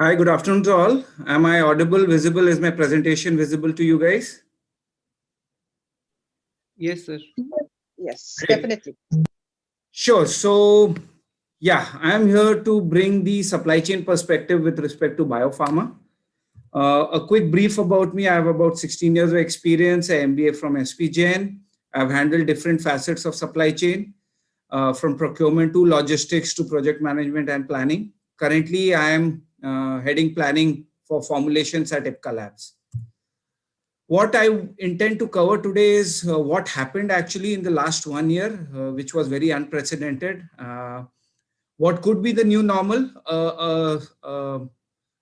Hi, good afternoon to all. Am I audible, visible? Is my presentation visible to you guys? Yes, sir. Yes, Great. definitely. Sure. So, yeah, I am here to bring the supply chain perspective with respect to biopharma. A quick brief about me. I have about 16 years of experience, a MBA from SP Jain. I've handled different facets of supply chain, from procurement to logistics to project management and planning. Currently, I am heading planning for formulations at IPCA Labs. What I intend to cover today is what happened actually in the last 1 year, which was very unprecedented. What could be the new normal?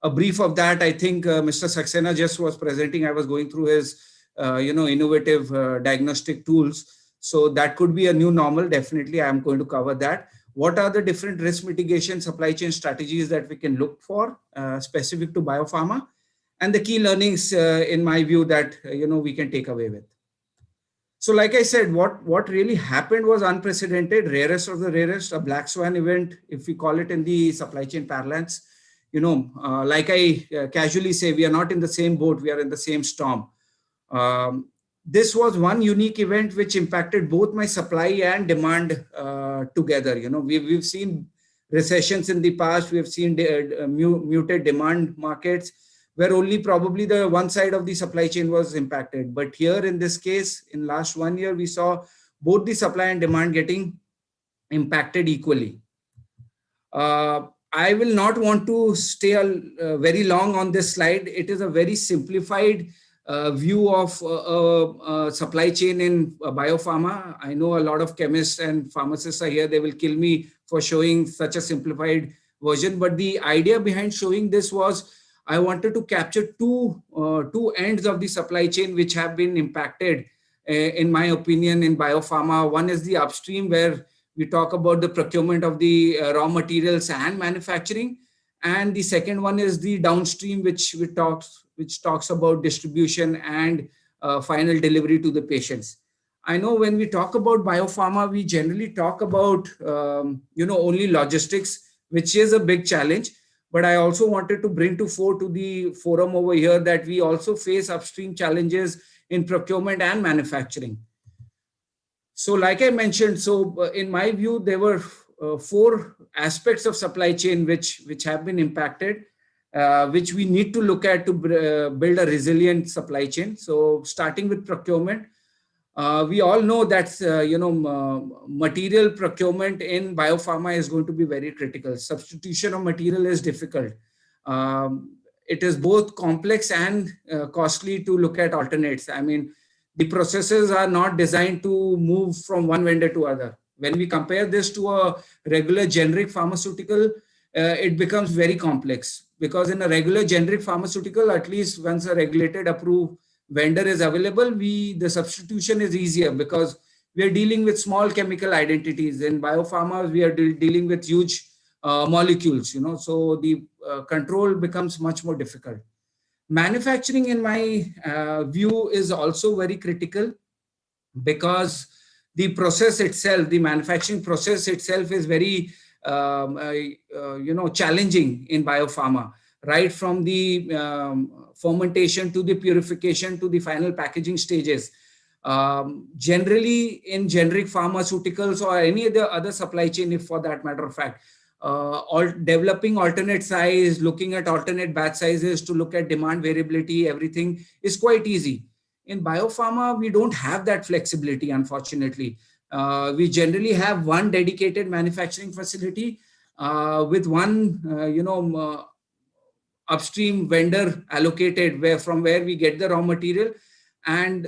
A brief of that, I think Mr. Saxena just was presenting. I was going through his, innovative diagnostic tools. So that could be a new normal. Definitely, I am going to cover that. What are the different risk mitigation supply chain strategies that we can look for specific to biopharma? And the key learnings, in my view, that we can take away with. So, like I said, what really happened was unprecedented, rarest of the rarest, a black swan event, if we call it in the supply chain parlance. Like I casually say, we are not in the same boat; we are in the same storm. This was one unique event which impacted both my supply and demand together. We've seen recessions in the past. We have seen muted demand markets where only probably the one side of the supply chain was impacted. But here in this case, in last 1 year, we saw both the supply and demand getting impacted equally. I will not want to stay very long on this slide. It is a very simplified view of supply chain in biopharma. I know a lot of chemists and pharmacists are here. They will kill me for showing such a simplified version. But the idea behind showing this was I wanted to capture two ends of the supply chain which have been impacted, in my opinion, in biopharma. One is the upstream, where we talk about the procurement of the raw materials and manufacturing, and the second one is the downstream, which talks about distribution and final delivery to the patients. I know when we talk about biopharma, we generally talk about only logistics, which is a big challenge. But I also wanted to bring to fore to the forum over here that we also face upstream challenges in procurement and manufacturing. So, like I mentioned, in my view, there were four aspects of supply chain which have been impacted, which we need to look at to build a resilient supply chain. So, starting with procurement, we all know that material procurement in biopharma is going to be very critical. Substitution of material is difficult. It is both complex and costly to look at alternates. I mean, the processes are not designed to move from one vendor to other. When we compare this to a regular generic pharmaceutical, it becomes very complex, because in a regular generic pharmaceutical, at least once a regulated approved vendor is available, the substitution is easier because we are dealing with small chemical identities. In biopharma, we are dealing with huge molecules, so the control becomes much more difficult. Manufacturing, in my view, is also very critical, because the process itself, the manufacturing process itself, is very challenging in biopharma, right from the fermentation to the purification to the final packaging stages. Generally, in generic pharmaceuticals or any other supply chain, if for that matter of fact, developing alternate size, looking at alternate batch sizes to look at demand variability, everything is quite easy. In biopharma, we don't have that flexibility, unfortunately. We generally have one dedicated manufacturing facility with one, upstream vendor allocated from where we get the raw material, and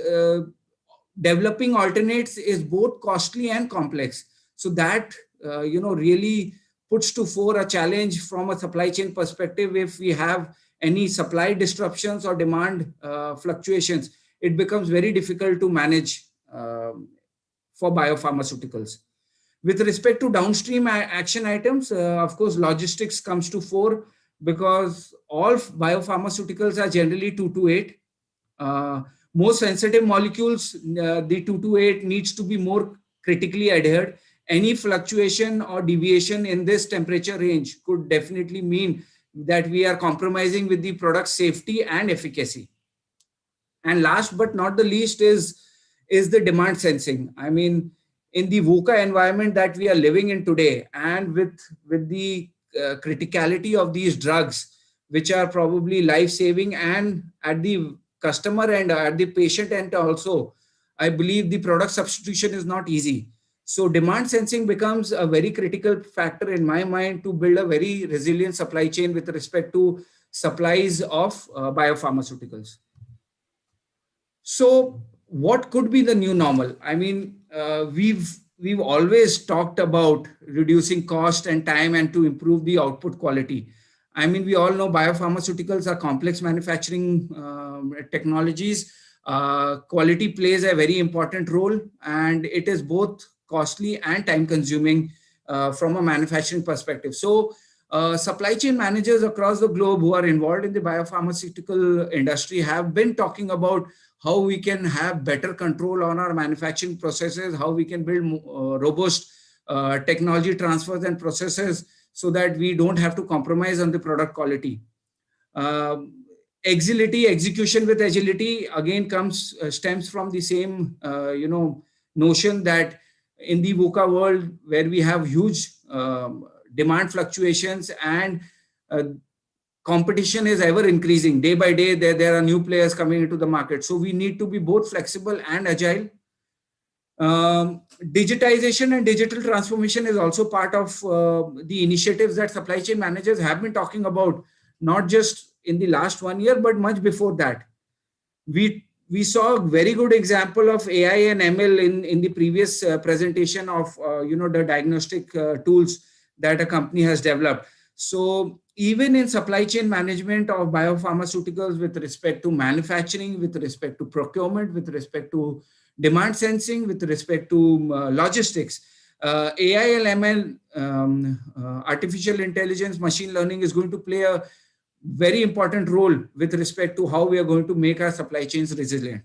developing alternates is both costly and complex. So that really puts to fore a challenge from a supply chain perspective. If we have any supply disruptions or demand fluctuations, it becomes very difficult to manage for biopharmaceuticals. With respect to downstream action items, of course, logistics comes to fore, because all biopharmaceuticals are generally 2 to 8. Most sensitive molecules, the 2 to 8 needs to be more critically adhered. Any fluctuation or deviation in this temperature range could definitely mean that we are compromising with the product safety and efficacy. And last but not the least is the demand sensing. I mean, in the VUCA environment that we are living in today, and with the criticality of these drugs, which are probably life saving, and at the customer and at the patient end also, I believe the product substitution is not easy. So demand sensing becomes a very critical factor in my mind to build a very resilient supply chain with respect to supplies of biopharmaceuticals. So, what could be the new normal? I mean, we've always talked about reducing cost and time and to improve the output quality. I mean, we all know biopharmaceuticals are complex manufacturing technologies. Quality plays a very important role, and it is both costly and time consuming from a manufacturing perspective. So, supply chain managers across the globe who are involved in the biopharmaceutical industry have been talking about how we can have better control on our manufacturing processes, how we can build robust technology transfers and processes so that we don't have to compromise on the product quality. Agility, execution with agility, again stems from the same notion that in the VUCA world, where we have huge demand fluctuations and competition is ever increasing day by day, there are new players coming into the market, so we need to be both flexible and agile. Digitization and digital transformation is also part of the initiatives that supply chain managers have been talking about, not just in the last 1 year but much before that. We saw a very good example of AI and ML in the previous presentation of the diagnostic tools that a company has developed. So even in supply chain management of biopharmaceuticals, with respect to manufacturing, with respect to procurement, with respect to demand sensing, with respect to logistics, AI and ML, artificial intelligence, machine learning is going to play a very important role with respect to how we are going to make our supply chains resilient.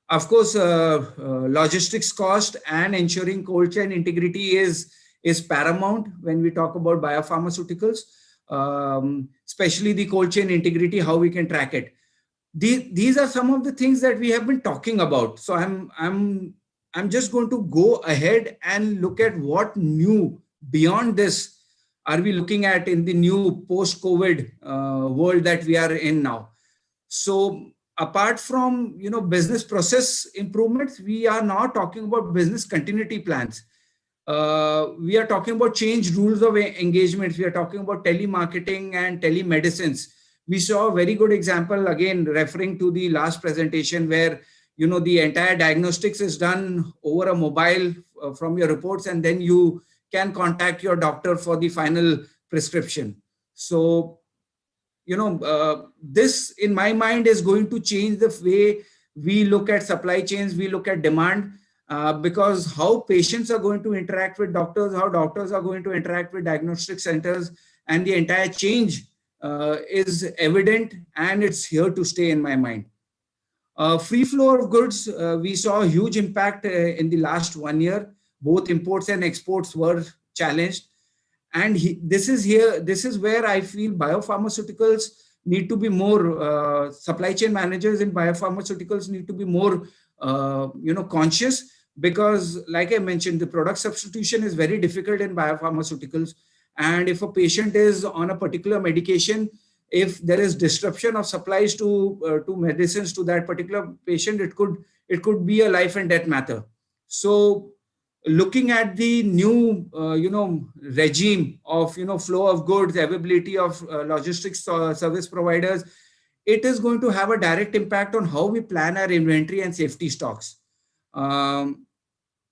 Of course, logistics cost and ensuring cold chain integrity is paramount when we talk about biopharmaceuticals, especially the cold chain integrity, how we can track it. These are some of the things that we have been talking about. So I'm just going to go ahead and look at what new beyond this are we looking at in the new post-COVID world that we are in now. So apart from business process improvements, we are now talking about business continuity plans. We are talking about changed rules of engagement. We are talking about telemarketing and telemedicines. We saw a very good example, again, referring to the last presentation, where the entire diagnostics is done over a mobile from your reports, and then you can contact your doctor for the final prescription. So, this in my mind is going to change the way we look at supply chains, we look at demand, because how patients are going to interact with doctors, how doctors are going to interact with diagnostic centers, and the entire change is evident, and it's here to stay in my mind. Free flow of goods, we saw a huge impact in the last 1 year. Both imports and exports were challenged. And this is where I feel biopharmaceuticals need to be more, supply chain managers in biopharmaceuticals need to be more, conscious, because like I mentioned, the product substitution is very difficult in biopharmaceuticals. And if a patient is on a particular medication, if there is disruption of supplies to medicines to that particular patient, it could be a life and death matter. So looking at the new regime of flow of goods, availability of logistics service providers, it is going to have a direct impact on how we plan our inventory and safety stocks.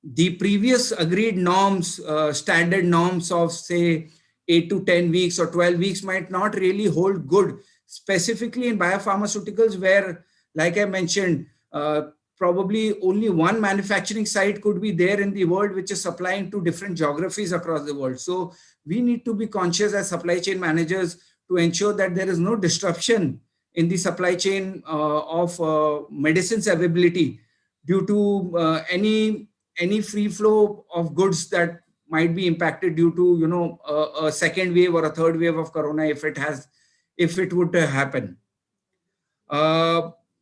The previous agreed norms, standard norms of say 8 to 10 weeks or 12 weeks might not really hold good, specifically in biopharmaceuticals, where, like I mentioned, probably only one manufacturing site could be there in the world which is supplying to different geographies across the world. So we need to be conscious as supply chain managers to ensure that there is no disruption in the supply chain of medicines availability due to any free flow of goods that might be impacted due to, a second wave or a third wave of corona, if it would happen.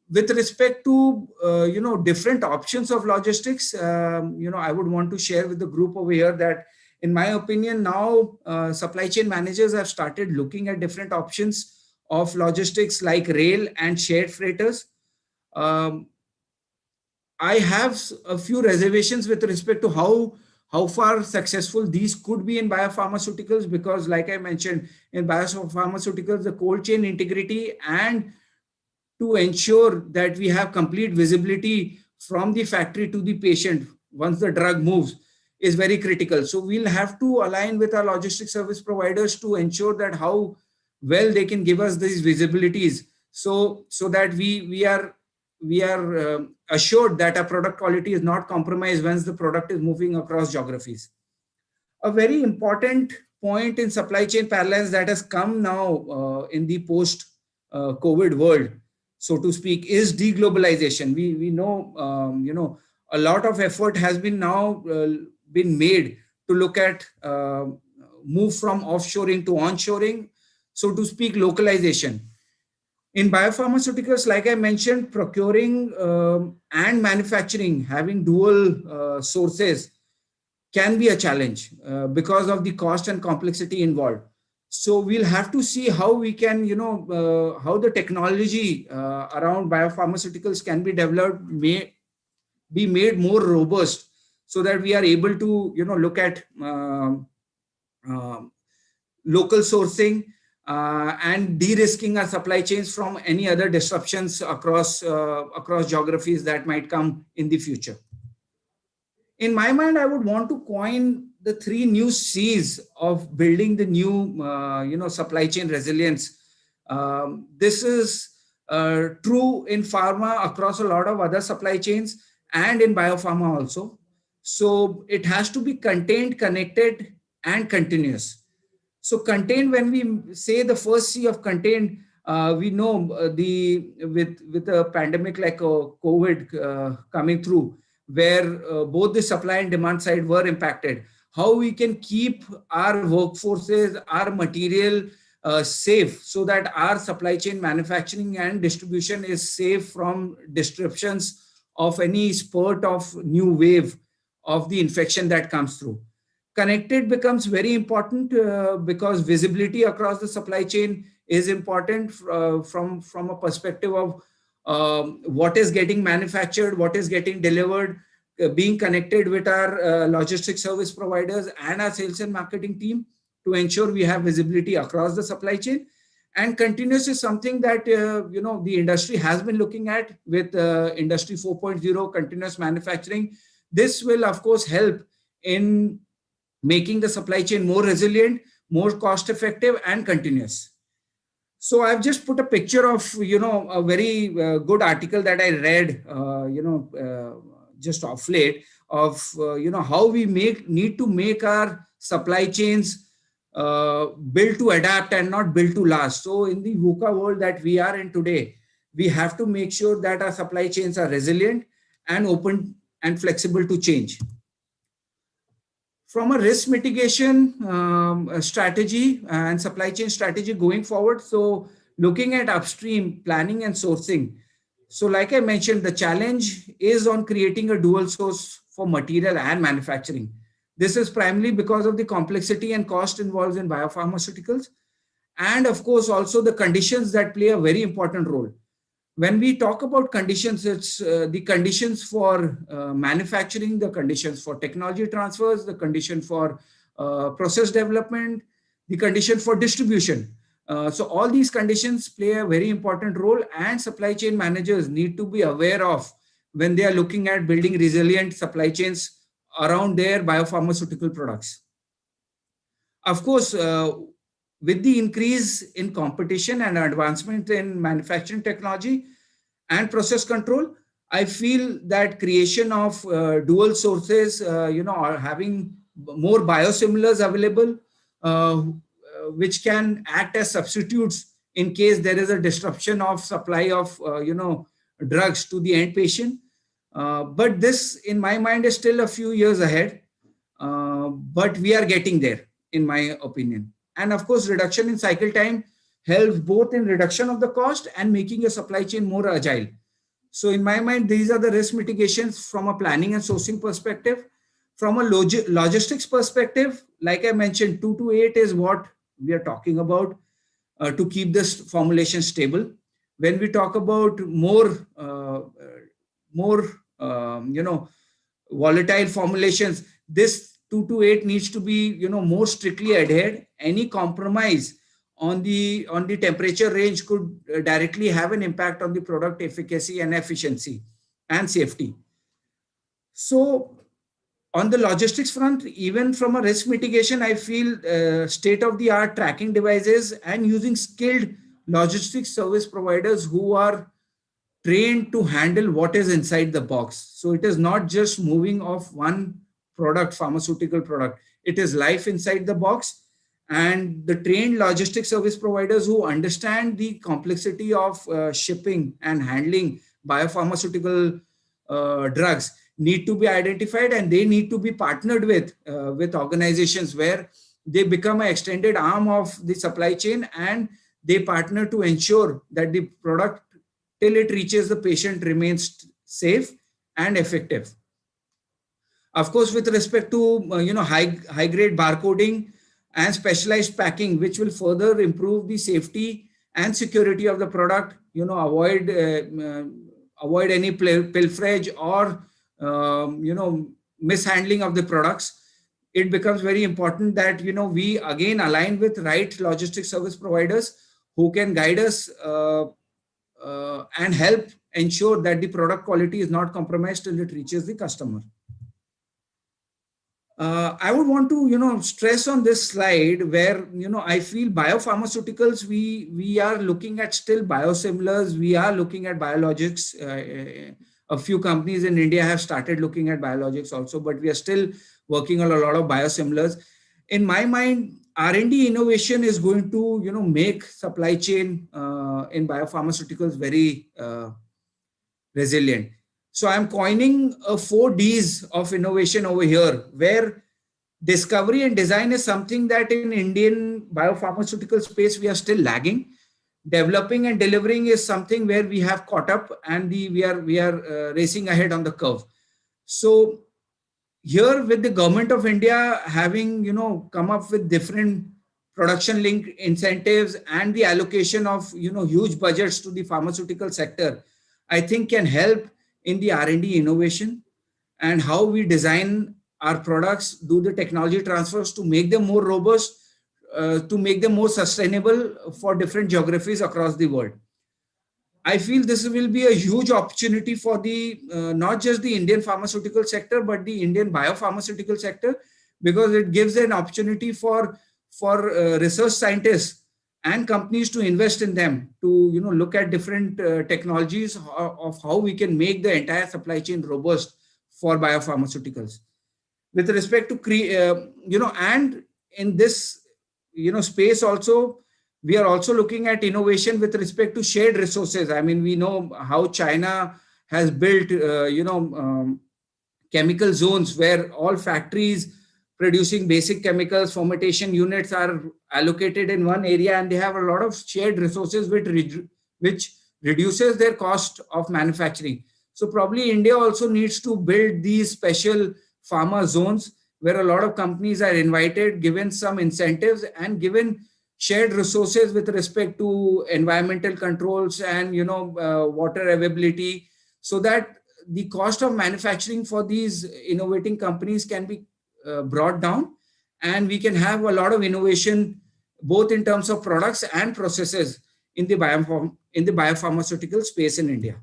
With respect to different options of logistics, I would want to share with the group over here that, in my opinion, now supply chain managers have started looking at different options of logistics like rail and shared freighters. Um, I have a few reservations with respect to how far successful these could be in biopharmaceuticals, because, like I mentioned, in biopharmaceuticals, the cold chain integrity and to ensure that we have complete visibility from the factory to the patient once the drug moves is very critical. So we'll have to align with our logistics service providers to ensure that how well they can give us these visibilities, so that we are assured that our product quality is not compromised once the product is moving across geographies. A very important point in supply chain parallels that has come now in the post COVID world, so to speak, is deglobalization. We know, a lot of effort has been now been made to look at move from offshoring to onshoring, so to speak, localization. In biopharmaceuticals, like I mentioned, procuring and manufacturing, having dual sources can be a challenge because of the cost and complexity involved. So we'll have to see how we can, how the technology around biopharmaceuticals can be developed, may be made more robust, so that we are able to, look at local sourcing and de-risking our supply chains from any other disruptions across geographies that might come in the future. In my mind, I would want to coin the 3 new C's of building the new, supply chain resilience. This is true in pharma across a lot of other supply chains and in biopharma also. So it has to be contained, connected, and continuous. So contained, when we say the first C of contained, we know with a pandemic like COVID coming through, where both the supply and demand side were impacted, how we can keep our workforces, our material safe, so that our supply chain manufacturing and distribution is safe from disruptions of any spurt of new wave of the infection that comes through. Connected becomes very important because visibility across the supply chain is important from a perspective of what is getting manufactured, what is getting delivered, being connected with our logistics service providers and our sales and marketing team to ensure we have visibility across the supply chain. And continuous is something that the industry has been looking at with Industry 4.0, continuous manufacturing. This will, of course, help in making the supply chain more resilient, more cost effective, and continuous. So I've just put a picture of, a very good article that I read, just off late, of, how we need to make our supply chains built to adapt and not built to last. So in the VUCA world that we are in today, we have to make sure that our supply chains are resilient and open and flexible to change. From a risk mitigation strategy and supply chain strategy going forward, so looking at upstream planning and sourcing. So like I mentioned, the challenge is on creating a dual source for material and manufacturing. This is primarily because of the complexity and cost involved in biopharmaceuticals. And of course, also the conditions that play a very important role. When we talk about conditions, it's the conditions for manufacturing, the conditions for technology transfers, the condition for process development, the condition for distribution. So all these conditions play a very important role, and supply chain managers need to be aware of when they are looking at building resilient supply chains around their biopharmaceutical products. Of course, with the increase in competition and advancement in manufacturing technology and process control, I feel that creation of dual sources, are having more biosimilars available, which can act as substitutes in case there is a disruption of supply of, drugs to the end patient. But this, in my mind, is still a few years ahead. but we are getting there, in my opinion. And of course, reduction in cycle time helps both in reduction of the cost and making your supply chain more agile. So in my mind, these are the risk mitigations from a planning and sourcing perspective. From a logistics perspective, like I mentioned, 2 to 8 is what we are talking about to keep this formulation stable. When we talk about more volatile formulations, this 2 to 8 needs to be more strictly adhered. Any compromise on the temperature range could directly have an impact on the product efficacy and efficiency and safety. So on the logistics front, even from a risk mitigation, I feel state of the art tracking devices and using skilled logistics service providers who are trained to handle what is inside the box. So it is not just moving of one product, pharmaceutical product. It is life inside the box. And the trained logistics service providers who understand the complexity of shipping and handling biopharmaceutical drugs need to be identified, and they need to be partnered with organizations where they become an extended arm of the supply chain, and they partner to ensure that the product till it reaches the patient remains safe and effective. Of course, with respect to high grade barcoding and specialized packing, which will further improve the safety and security of the product, avoid any pilferage or mishandling of the products. It becomes very important that we again align with right logistics service providers who can guide us and help ensure that the product quality is not compromised till it reaches the customer. I would want to stress on this slide where I feel biopharmaceuticals, we are looking at still biosimilars, we are looking at biologics. A few companies in India have started looking at biologics also, but we are still working on a lot of biosimilars. In my mind, R&D innovation is going to make supply chain in biopharmaceuticals very resilient. So I'm coining 4Ds of innovation over here, where discovery and design is something that in Indian biopharmaceutical space we are still lagging. Developing and delivering is something where we have caught up, and we are racing ahead on the curve. So here, with the government of India having come up with different production linked incentives and the allocation of huge budgets to the pharmaceutical sector, I think can help in the R&D innovation and how we design our products, do the technology transfers to make them more robust, to make them more sustainable for different geographies across the world. I feel this will be a huge opportunity for the not just the Indian pharmaceutical sector, but the Indian biopharmaceutical sector, because it gives an opportunity for research scientists and companies to invest in them, to look at different technologies of how we can make the entire supply chain robust for biopharmaceuticals. With respect to and in this space also, we are also looking at innovation with respect to shared resources. I mean, we know how China has built chemical zones where all factories producing basic chemicals, fermentation units are allocated in one area, and they have a lot of shared resources which reduces their cost of manufacturing. So probably India also needs to build these special pharma zones where a lot of companies are invited, given some incentives and given shared resources with respect to environmental controls and water availability, so that the cost of manufacturing for these innovating companies can be brought down, and we can have a lot of innovation both in terms of products and processes in the biopharmaceutical space in India.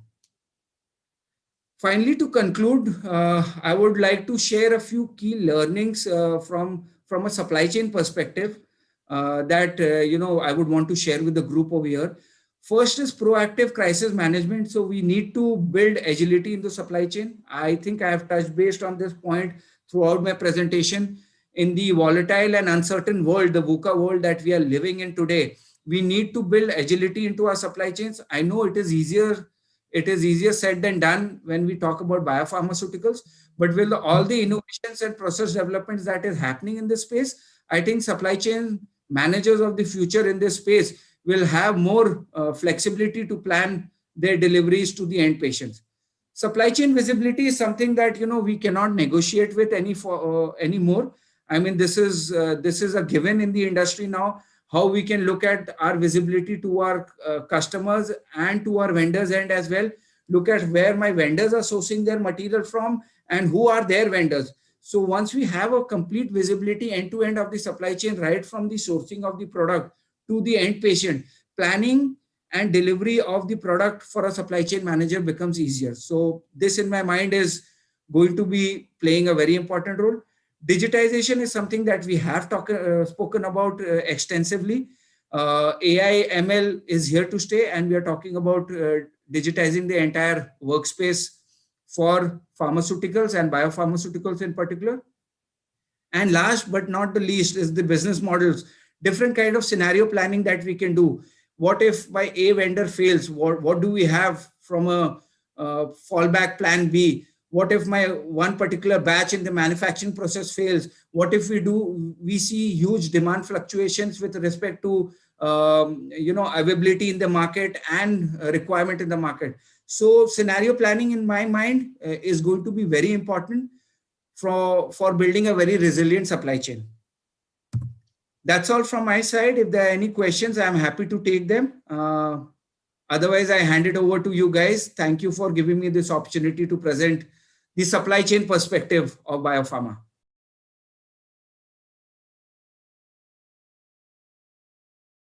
Finally, to conclude, I would like to share a few key learnings from a supply chain perspective that I would want to share with the group over here. First is proactive crisis management. So we need to build agility in the supply chain. I think I have touched based on this point throughout my presentation. In the volatile and uncertain world, the VUCA world that we are living in today, we need to build agility into our supply chains. I know it is easier said than done when we talk about biopharmaceuticals, But with all the innovations and process developments that is happening in this space, I think supply chain managers of the future in this space will have more flexibility to plan their deliveries to the end patients. Supply chain visibility is something that we cannot negotiate with anymore. I mean, this is a given in the industry now. How we can look at our visibility to our customers and to our vendors end as well. Look at where my vendors are sourcing their material from and who are their vendors. So once we have a complete visibility end to end of the supply chain, right from the sourcing of the product to the end patient, planning and delivery of the product for a supply chain manager becomes easier. So this in my mind is going to be playing a very important role. Digitization is something that we have spoken about extensively. AI ML is here to stay, and we are talking about digitizing the entire workspace for pharmaceuticals and biopharmaceuticals in particular. And last but not the least is the business models, different kind of scenario planning that we can do. What if my A vendor fails? What do we have from a fallback plan B? What if my one particular batch in the manufacturing process fails? What if we see huge demand fluctuations with respect to availability in the market and requirement in the market? So scenario planning in my mind is going to be very important for building a very resilient supply chain. That's all from my side. If there are any questions, I'm happy to take them. Otherwise, I hand it over to you guys. Thank you for giving me this opportunity to present the supply chain perspective of biopharma.